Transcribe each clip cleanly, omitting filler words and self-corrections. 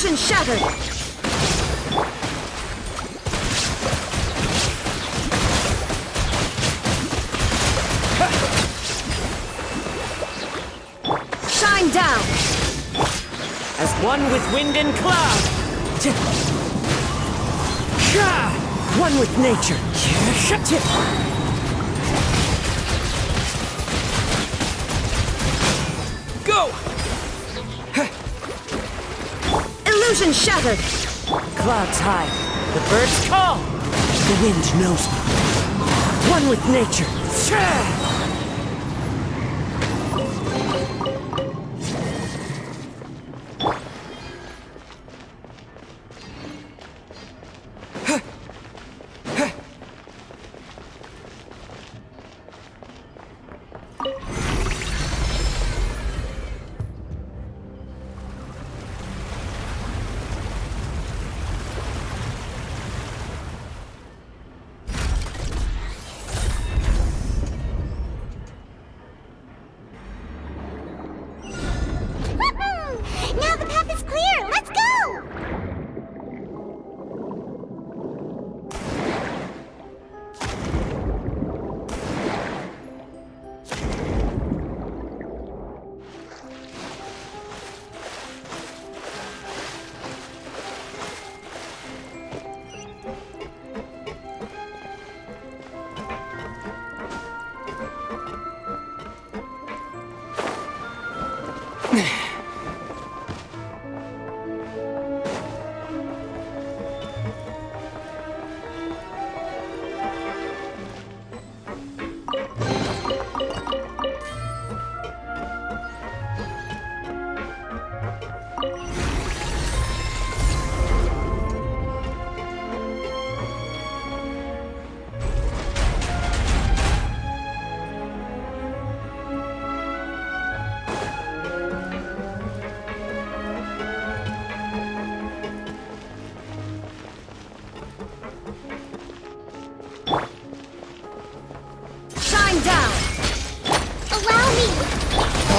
Illusion shattered! Shine down! As one with wind and cloud! One with nature! Go! Illusion shattered! Clouds high, the birds call! The wind knows me. One with nature! Now the path is clear! Let's go!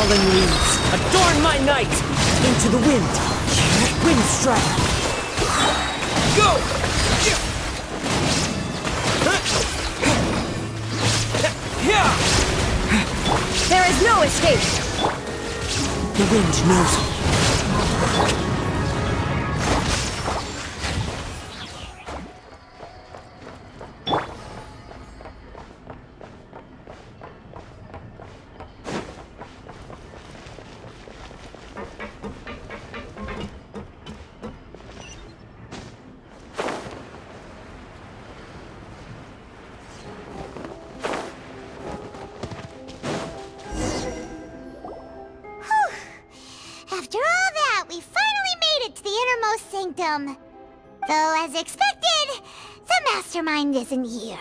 Falling leaves, adorn my night! Into the wind! Wind strike! Go! There is no escape! The wind knows me. After all that, we finally made it to the innermost sanctum. Though, as expected, the mastermind isn't here.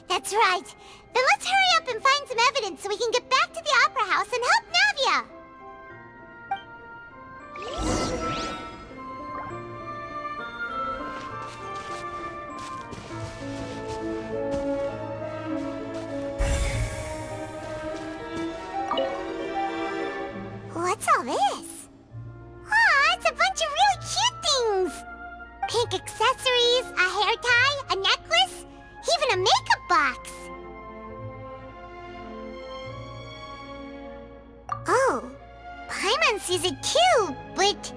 That's right. Then let's hurry up and find some evidence so we can get back to the Opera House and help Navia. What's all this? Aw, it's a bunch of really cute things! Pink accessories, a hair tie, a necklace, even a makeup box! Oh, Paimon sees it too, but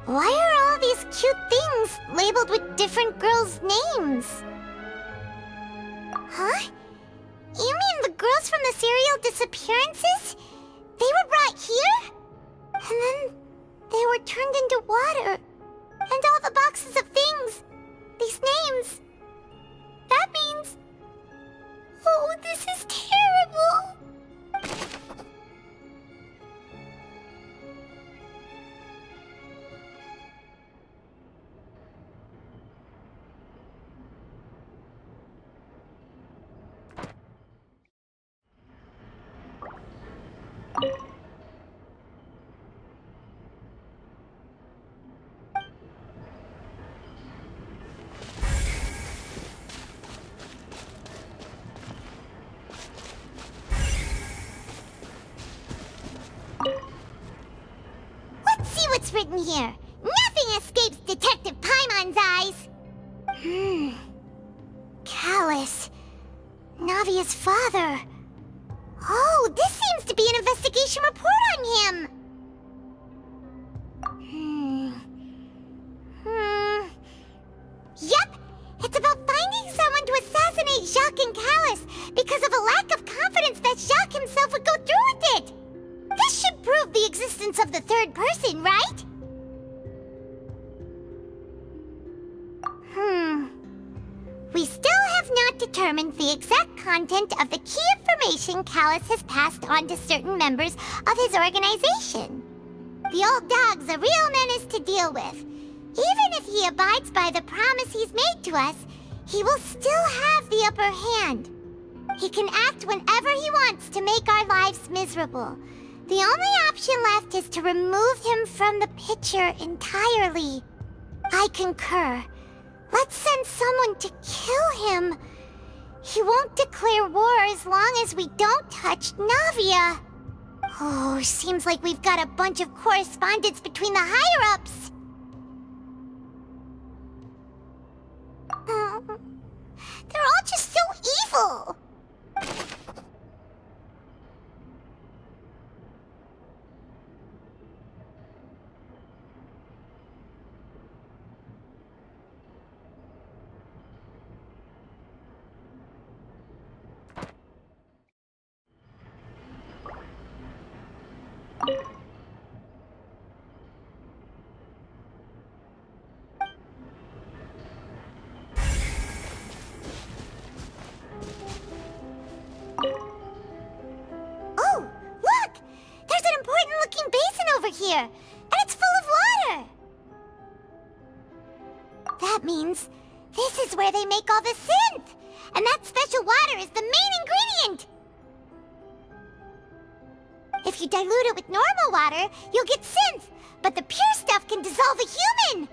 why are all these cute things labeled with different girls' names? Huh? You mean the girls from the serial disappearances? They were brought here? And then they were turned into water. And all the boxes of things, these names. That means... Oh, this is terrible. written here. Nothing escapes Detective Paimon's eyes. Callus. Navia's father. Oh, this seems to be an investigation report on him. Yep, it's about finding someone to assassinate Jacques and Callus because of a lack of confidence that Jacques himself would go through with it. This should prove the existence of the third person, right? We still have not determined the exact content of the key information Callus has passed on to certain members of his organization. The old dog's a real menace to deal with. Even if he abides by the promise he's made to us, he will still have the upper hand. He can act whenever he wants to make our lives miserable. The only option left is to remove him from the picture entirely. I concur. Let's send someone to kill him. He won't declare war as long as we don't touch Navia. Oh, seems like we've got a bunch of correspondence between the higher-ups. They're all just so evil. Oh, look! There's an important-looking basin over here, and it's full of water! That means this is where they make all the synth! And that special water is the main ingredient! If you dilute it with normal water, you'll get synth, but the pure stuff can dissolve a human!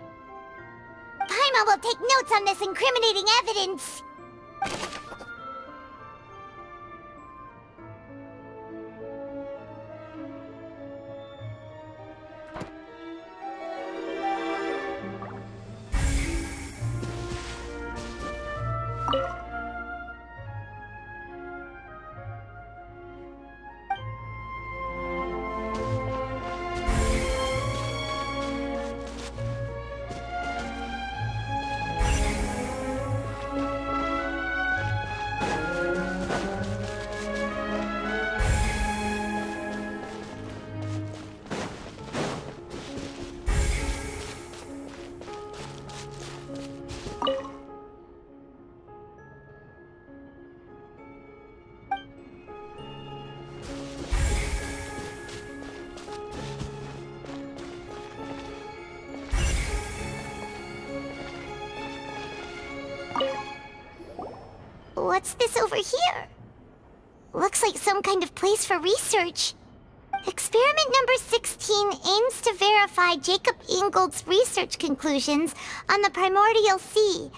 Paimon will take notes on this incriminating evidence. What's this over here? Looks like some kind of place for research. Experiment number 16 aims to verify Jacob Ingold's research conclusions on the primordial sea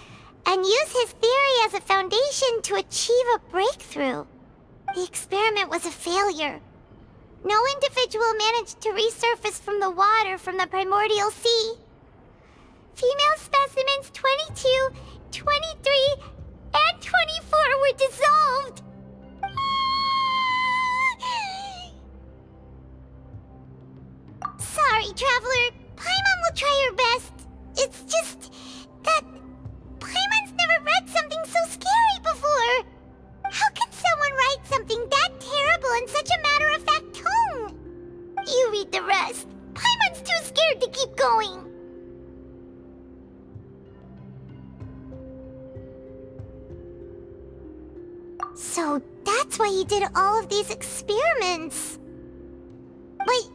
and use his theory as a foundation to achieve a breakthrough. The experiment was a failure. No individual managed to resurface from the water from the primordial sea. Female specimens 22, 23, and 24 were dissolved. Sorry, Traveler. Paimon will try her best. It's just that Paimon's never read something so scary before. How can someone write something that terrible in such a matter-of-fact tone? You read the rest. Paimon's too scared to keep going. So that's why he did all of these experiments. Wait,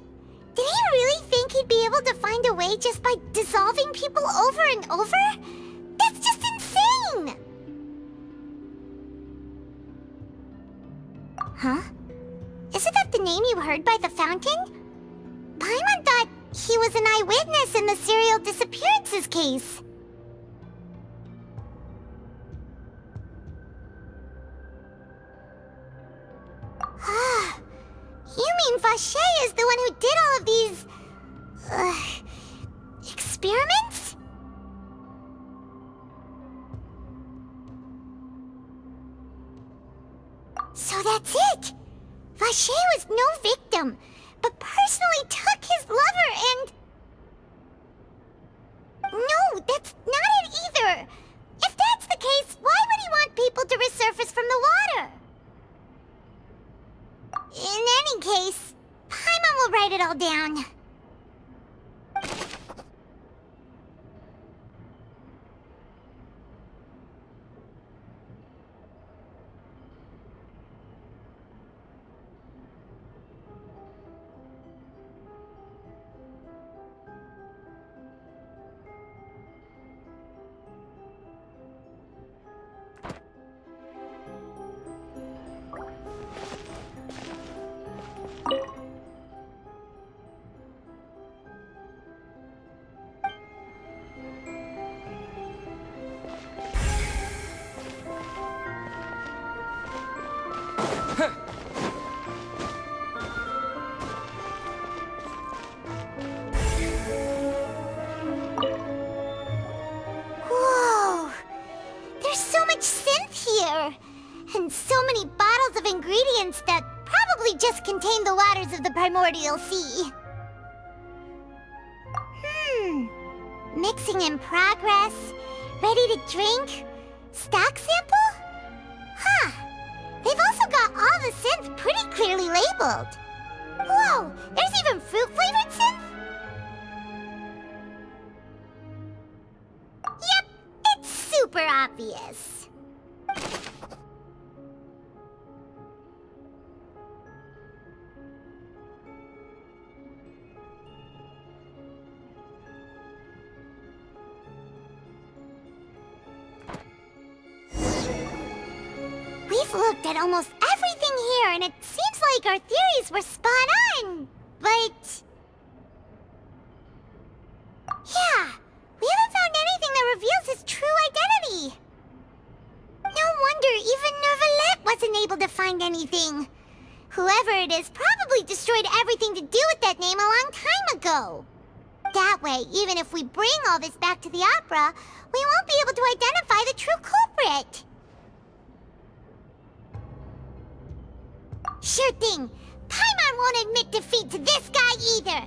did he really think he'd be able to find a way just by dissolving people over and over? That's just insane! Huh? Isn't that the name you heard by the fountain? Paimon thought he was an eyewitness in the serial disappearances case. You mean Vache is the one who did all of these... experiments? So that's it! Vache was no victim, but personally took his lover and... No, that's not it either! If that's the case, why would he want people to resurface from the water? In any case, Paimon will write it all down. Whoa! There's so much synth here! And so many bottles of ingredients that probably just contain the waters of the primordial sea. Mixing in progress, ready to drink, stock sample? Huh. They've also got all the synth pretty clearly labeled. Whoa, there's even fruit-flavored synth? Yep, it's super obvious. We've looked at almost everything here, and it seems like our theories were spot on, but... Yeah, we haven't found anything that reveals his true identity. No wonder even Nervalette wasn't able to find anything. Whoever it is probably destroyed everything to do with that name a long time ago. That way, even if we bring all this back to the opera, we won't be able to identify the true culprit. Sure thing. Paimon won't admit defeat to this guy either.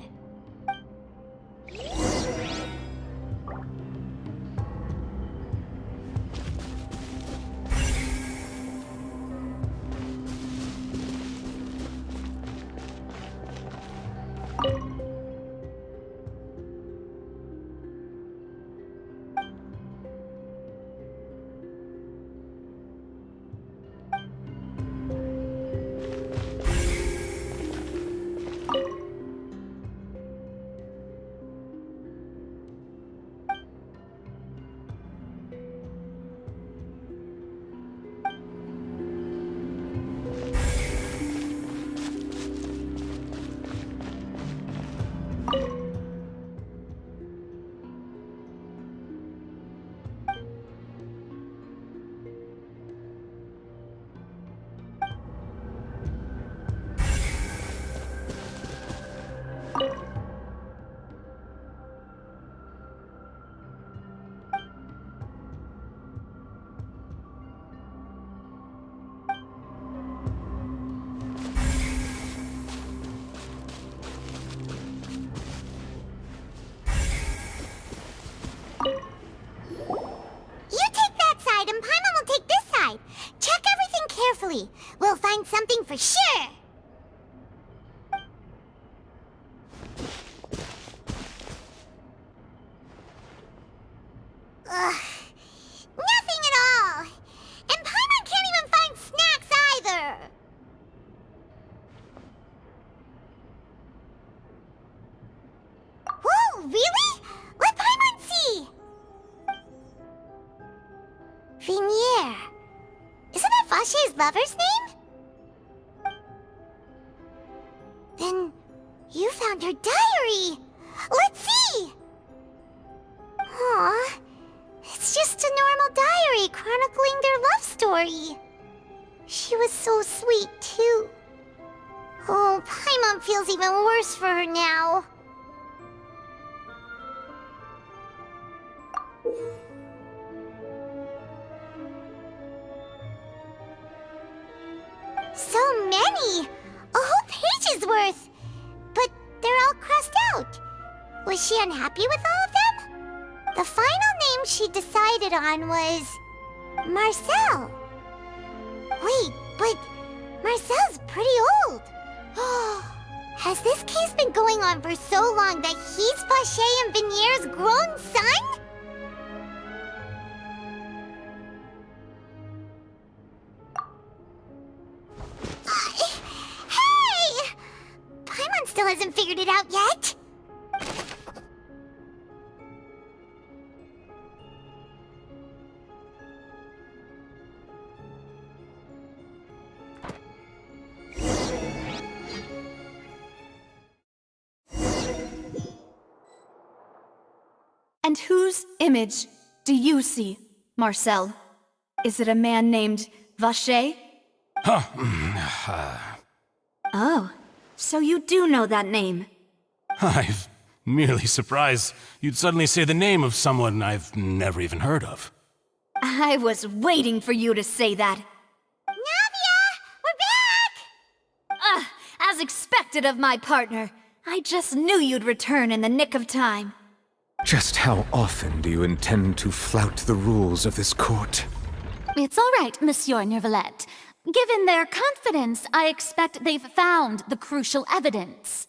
We'll find something for sure! Ugh. Nothing at all! And Paimon can't even find snacks either! Whoa, really? Let Paimon see! Vinier. Isn't that Vache's lover's name? Then you found her diary! Let's see! Aw, it's just a normal diary chronicling their love story. She was so sweet, too. Oh, Paimon feels even worse for her now. So many! A whole page's worth! But they're all crossed out. Was she unhappy with all of them? The final name she decided on was... Marcel. Wait, but Marcel's pretty old. Has this case been going on for so long that he's Vacher and Venier's grown son? Hey! Paimon still hasn't figured it out yet. And whose image do you see, Marcel? Is it a man named Vacher? Oh, so you do know that name. I'm merely surprised you'd suddenly say the name of someone I've never even heard of. I was waiting for you to say that. Navia! We're back! As expected of my partner. I just knew you'd return in the nick of time. Just how often do you intend to flout the rules of this court? It's all right, Monsieur Nervalette. Given their confidence, I expect they've found the crucial evidence.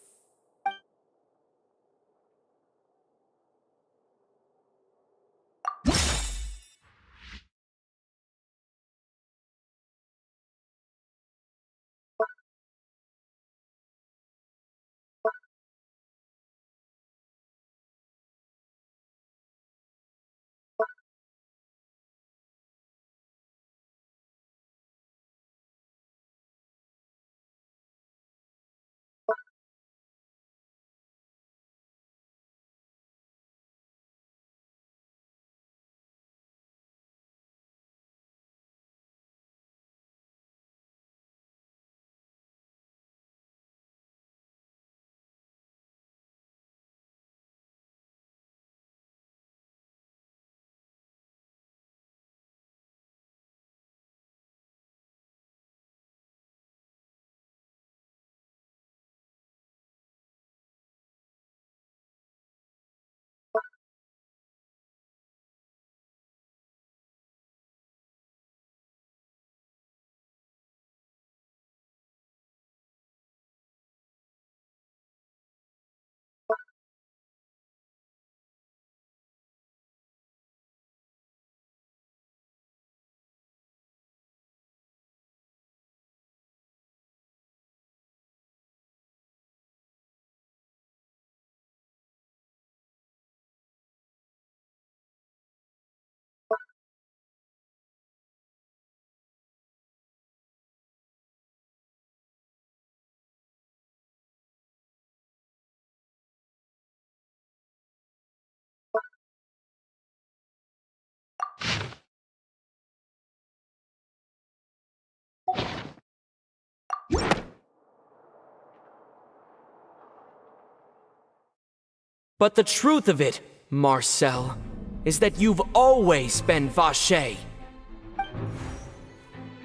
But the truth of it, Marcel, is that you've always been Vacher.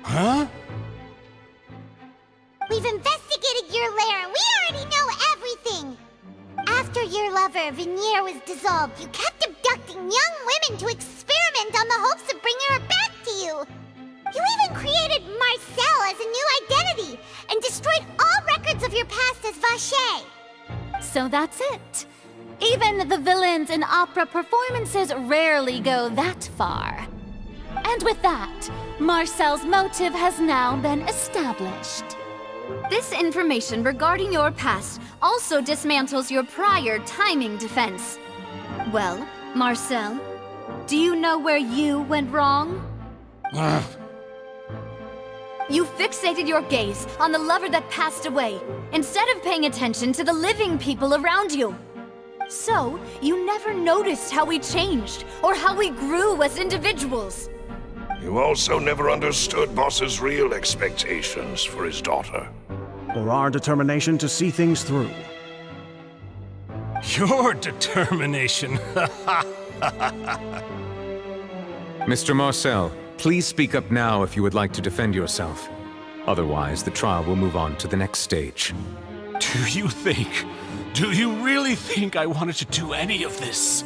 Huh? We've investigated your lair and we already know everything! After your lover, Venier, was dissolved, you kept abducting young women to experiment on the hopes of bringing her back to you! You even created Marcel as a new identity and destroyed all records of your past as Vacher! So that's it. Even the villains in opera performances rarely go that far. And with that, Marcel's motive has now been established. This information regarding your past also dismantles your prior timing defense. Well, Marcel, do you know where you went wrong? You fixated your gaze on the lover that passed away, instead of paying attention to the living people around you. So, you never noticed how we changed, or how we grew as individuals. You also never understood Boss's real expectations for his daughter. Or our determination to see things through. Your determination. Mr. Marcel, please speak up now if you would like to defend yourself. Otherwise, the trial will move on to the next stage. Do you really think I wanted to do any of this?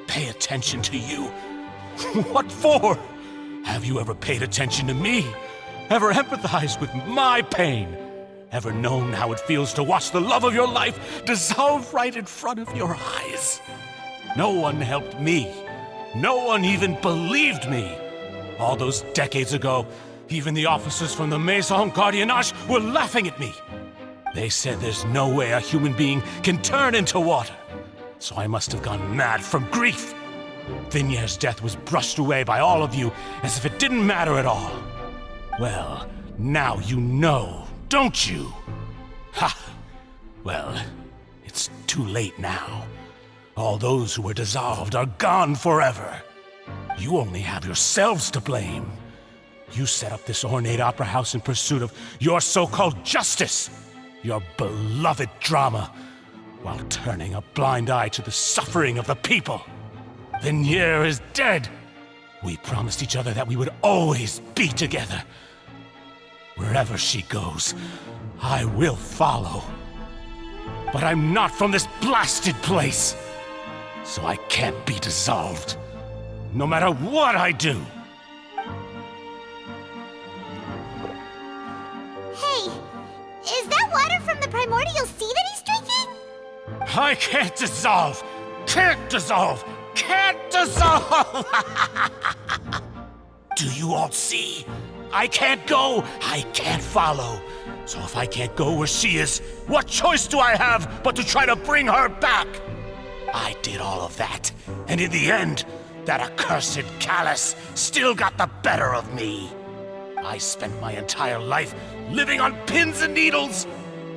Pay attention to you? What for? Have you ever paid attention to me? Ever empathized with my pain? Ever known how it feels to watch the love of your life dissolve right in front of your eyes? No one helped me. No one even believed me. All those decades ago, even the officers from the Maison Gardiennage were laughing at me. They said there's no way a human being can turn into water. So I must have gone mad from grief. Vignère's death was brushed away by all of you as if it didn't matter at all. Well, now you know, don't you? Ha! Well, it's too late now. All those who were dissolved are gone forever. You only have yourselves to blame. You set up this ornate opera house in pursuit of your so-called justice, your beloved drama, while turning a blind eye to the suffering of the people. Vignère is dead. We promised each other that we would always be together. Wherever she goes, I will follow. But I'm not from this blasted place, so I can't be dissolved, no matter what I do. Hey, is that water from the primordial sea that he's drinking? I can't dissolve! Can't dissolve! Can't dissolve! Do you all see? I can't go, I can't follow. So if I can't go where she is, what choice do I have but to try to bring her back? I did all of that, and in the end, that accursed Callus still got the better of me. I spent my entire life living on pins and needles,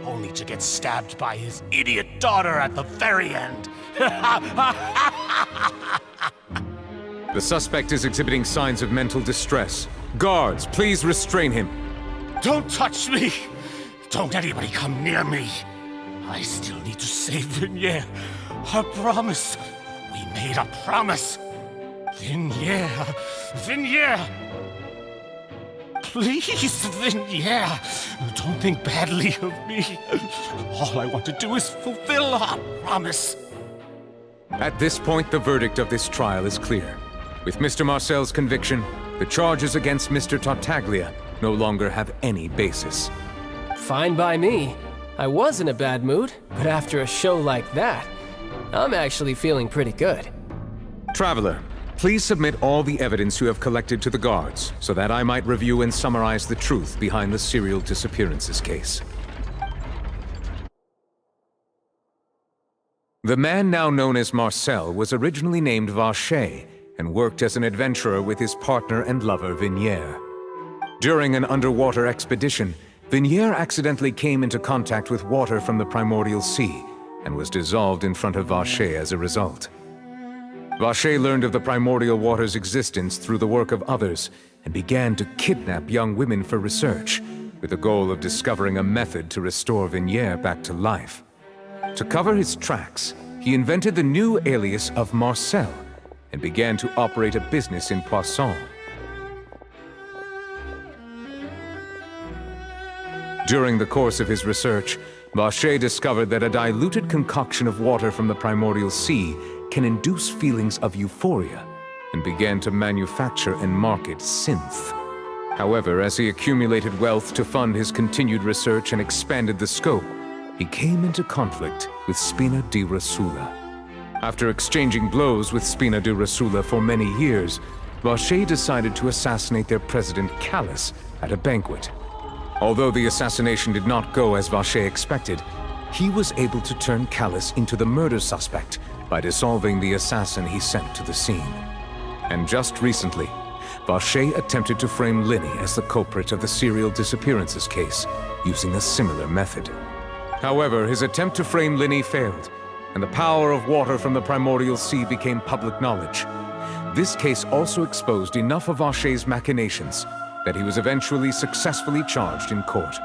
only to get stabbed by his idiot daughter at the very end. The suspect is exhibiting signs of mental distress. Guards, please restrain him. Don't touch me! Don't anybody come near me! I still need to save Vignère. Our promise. We made a promise. Vignère. Vignère! Please, Vignère, don't think badly of me. All I want to do is fulfill our promise. At this point, the verdict of this trial is clear. With Mr. Marcel's conviction, the charges against Mr. Tartaglia no longer have any basis. Fine by me. I was in a bad mood, but after a show like that, I'm actually feeling pretty good. Traveler, please submit all the evidence you have collected to the guards, so that I might review and summarize the truth behind the serial disappearances case. The man now known as Marcel was originally named Vacher and worked as an adventurer with his partner and lover Vignère. During an underwater expedition, Vignère accidentally came into contact with water from the primordial sea and was dissolved in front of Vacher as a result. Vacher learned of the primordial water's existence through the work of others and began to kidnap young women for research, with the goal of discovering a method to restore Vignère back to life. To cover his tracks, he invented the new alias of Marcel and began to operate a business in Poisson. During the course of his research, Vacher discovered that a diluted concoction of water from the primordial sea can induce feelings of euphoria, and began to manufacture and market synth. However, as he accumulated wealth to fund his continued research and expanded the scope, he came into conflict with Spina di Rosula. After exchanging blows with Spina di Rosula for many years, Vacher decided to assassinate their president Callus at a banquet. Although the assassination did not go as Vacher expected, he was able to turn Callus into the murder suspect by dissolving the assassin he sent to the scene. And just recently, Vacher attempted to frame Linny as the culprit of the serial disappearances case, using a similar method. However, his attempt to frame Linny failed, and the power of water from the primordial sea became public knowledge. This case also exposed enough of Vacher's machinations that he was eventually successfully charged in court.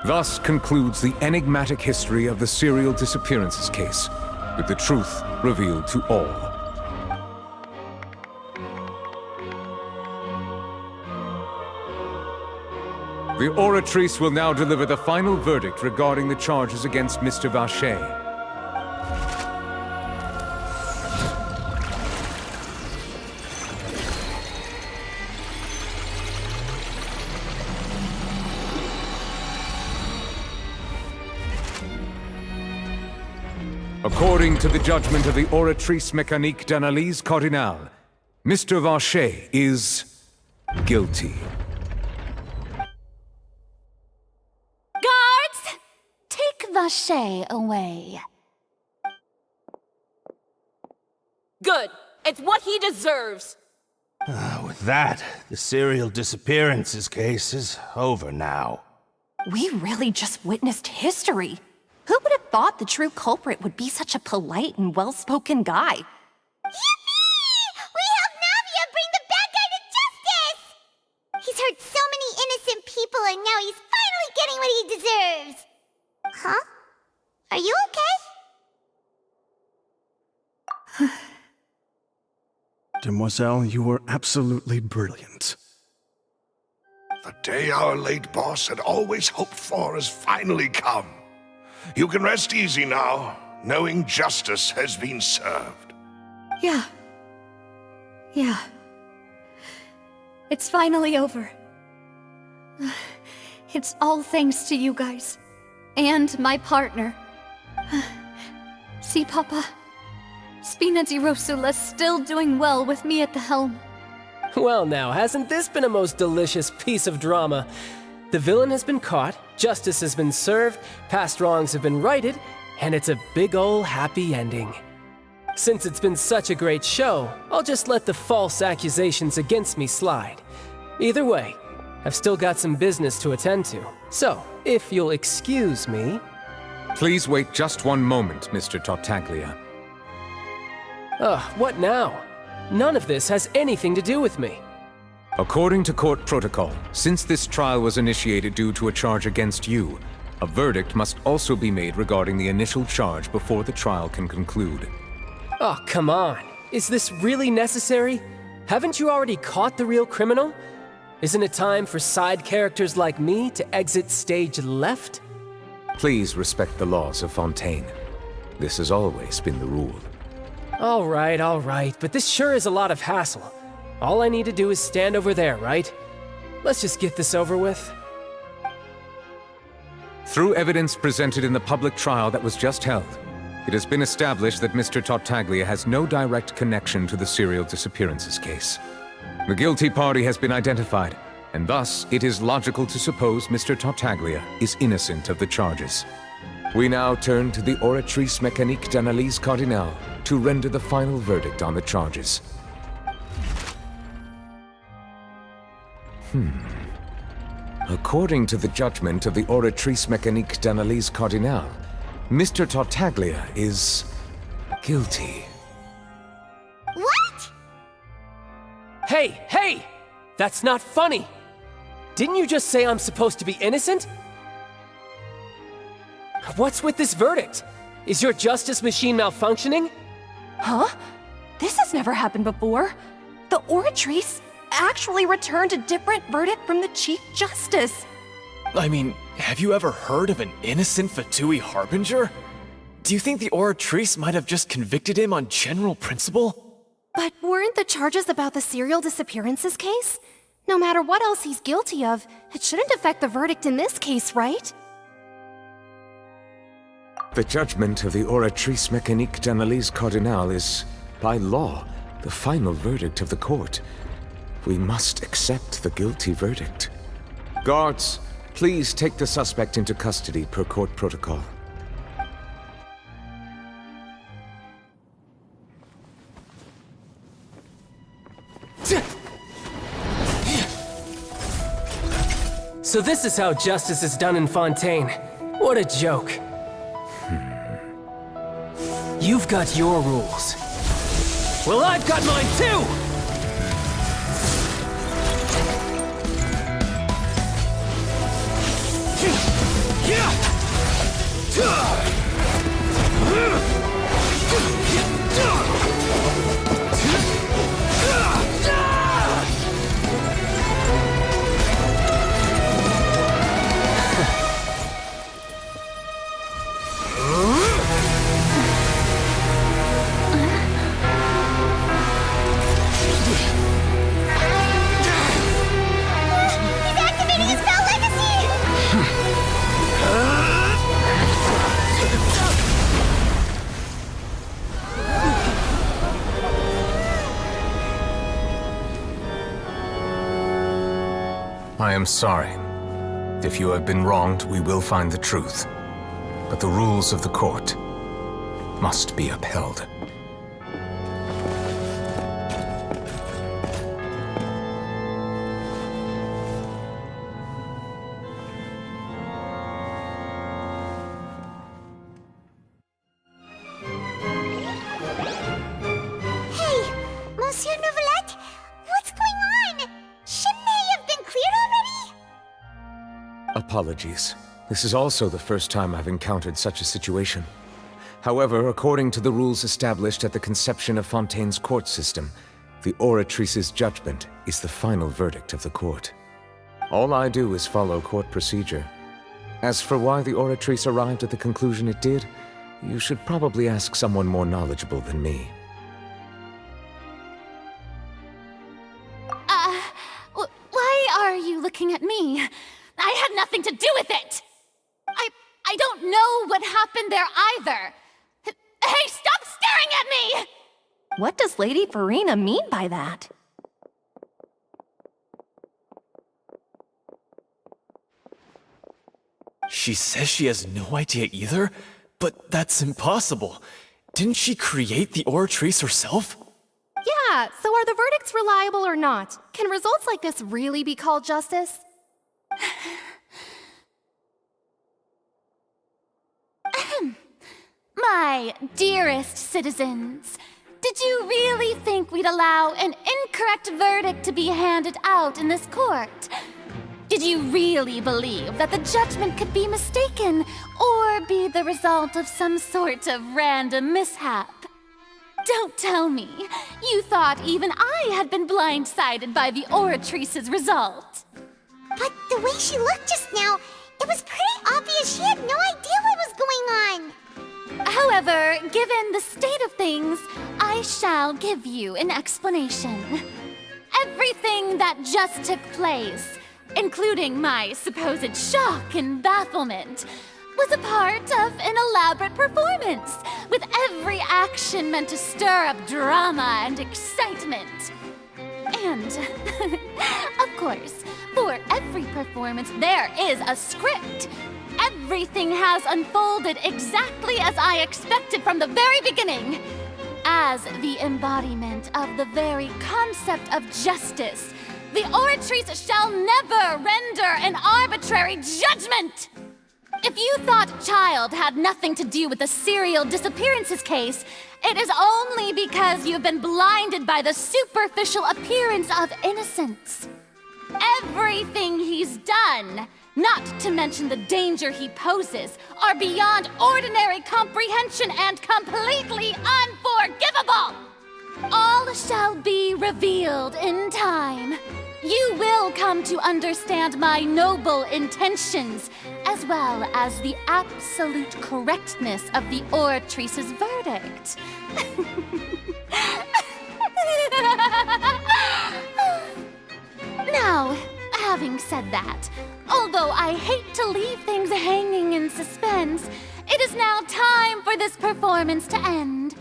Thus concludes the enigmatic history of the serial disappearances case, with the truth revealed to all. The Oratrice will now deliver the final verdict regarding the charges against Mr. Vacher. According to the judgment of the Oratrice Mécanique d'Analyse Cardinale, Mr. Vacher is guilty. Guards! Take Vacher away. Good. It's what he deserves. With that, the serial disappearances case is over now. We really just witnessed history. Who would have thought the true culprit would be such a polite and well-spoken guy? Yippee! We helped Navia bring the bad guy to justice! He's hurt so many innocent people and now he's finally getting what he deserves! Huh? Are you okay? Demoiselle, you were absolutely brilliant. The day our late boss had always hoped for has finally come. You can rest easy now, knowing justice has been served. Yeah. It's finally over. It's all thanks to you guys. And my partner. See, Papa? Spina di Rosula's still doing well with me at the helm. Well now, hasn't this been a most delicious piece of drama? The villain has been caught, justice has been served, past wrongs have been righted, and it's a big ol' happy ending. Since it's been such a great show, I'll just let the false accusations against me slide. Either way, I've still got some business to attend to. So, if you'll excuse me... Please wait just one moment, Mr. Tartaglia. What now? None of this has anything to do with me. According to court protocol, since this trial was initiated due to a charge against you, a verdict must also be made regarding the initial charge before the trial can conclude. Oh, come on. Is this really necessary? Haven't you already caught the real criminal? Isn't it time for side characters like me to exit stage left? Please respect the laws of Fontaine. This has always been the rule. All right, but this sure is a lot of hassle. All I need to do is stand over there, right? Let's just get this over with. Through evidence presented in the public trial that was just held, it has been established that Mr. Tartaglia has no direct connection to the serial disappearances case. The guilty party has been identified, and thus it is logical to suppose Mr. Tartaglia is innocent of the charges. We now turn to the Oratrice Mécanique d'Analyse Cardinale to render the final verdict on the charges. According to the judgment of the Oratrice Mécanique d'Analyse Cardinale, Mr. Tartaglia is guilty. What? Hey! That's not funny! Didn't you just say I'm supposed to be innocent? What's with this verdict? Is your justice machine malfunctioning? Huh? This has never happened before. The Oratrice actually returned a different verdict from the Chief Justice. I mean, have you ever heard of an innocent Fatui Harbinger? Do you think the Oratrice might have just convicted him on general principle? But weren't the charges about the serial disappearances case? No matter what else he's guilty of, it shouldn't affect the verdict in this case, right? The judgment of the Oratrice Mécanique d'Analyse Cardinale is, by law, the final verdict of the court. We must accept the guilty verdict. Guards, please take the suspect into custody per court protocol. So this is how justice is done in Fontaine. What a joke. You've got your rules. Well, I've got mine too! I am sorry. If you have been wronged, we will find the truth. But the rules of the court must be upheld. Apologies. This is also the first time I've encountered such a situation. However, according to the rules established at the conception of Fontaine's court system, the Oratrice's judgment is the final verdict of the court. All I do is follow court procedure. As for why the Oratrice arrived at the conclusion it did, you should probably ask someone more knowledgeable than me. Why are you looking at me? I had nothing to do with it! I don't know what happened there either! Hey, stop staring at me! What does Lady Farina mean by that? She says she has no idea either? But that's impossible. Didn't she create the Oratrice herself? Yeah, so are the verdicts reliable or not? Can results like this really be called justice? My dearest citizens, did you really think we'd allow an incorrect verdict to be handed out in this court? Did you really believe that the judgment could be mistaken or be the result of some sort of random mishap? Don't tell me you thought even I had been blindsided by the Oratrice's result. But the way she looked just now, it was pretty obvious she had no idea what was going on. However, given the state of things, I shall give you an explanation. Everything that just took place, including my supposed shock and bafflement, was a part of an elaborate performance, with every action meant to stir up drama and excitement. And, of course, for every performance there is a script. Everything has unfolded exactly as I expected from the very beginning. As the embodiment of the very concept of justice, the Oratrice shall never render an arbitrary judgment! If you thought Child had nothing to do with the serial disappearances case, it is only because you've been blinded by the superficial appearance of innocence. Everything he's done, not to mention the danger he poses, are beyond ordinary comprehension and completely unforgivable! All shall be revealed in time. You will come to understand my noble intentions, as well as the absolute correctness of the Oratrice's verdict. Now, having said that, although I hate to leave things hanging in suspense, it is now time for this performance to end.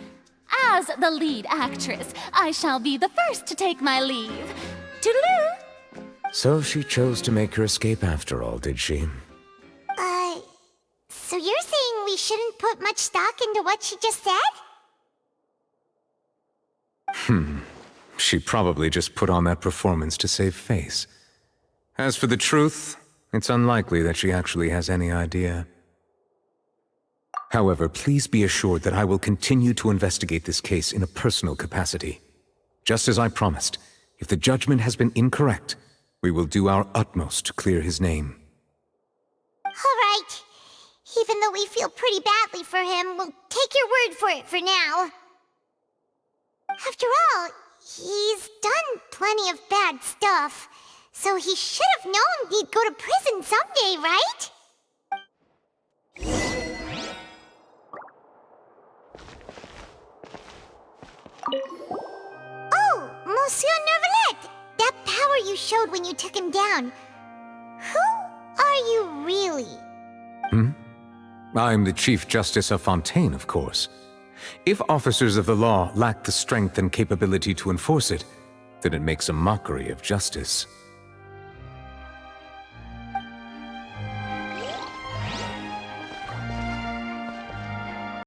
As the lead actress, I shall be the first to take my leave. Toodaloo! So she chose to make her escape after all, did she? So you're saying we shouldn't put much stock into what she just said? She probably just put on that performance to save face. As for the truth, it's unlikely that she actually has any idea. However, please be assured that I will continue to investigate this case in a personal capacity. Just as I promised, if the judgment has been incorrect, we will do our utmost to clear his name. All right. Even though we feel pretty badly for him, we'll take your word for it for now. After all, he's done plenty of bad stuff, so he should have known he'd go to prison someday, right? Oh, Monsieur Nervalet! That power you showed when you took him down. Who are you really? I'm the Chief Justice of Fontaine, of course. If officers of the law lack the strength and capability to enforce it, then it makes a mockery of justice.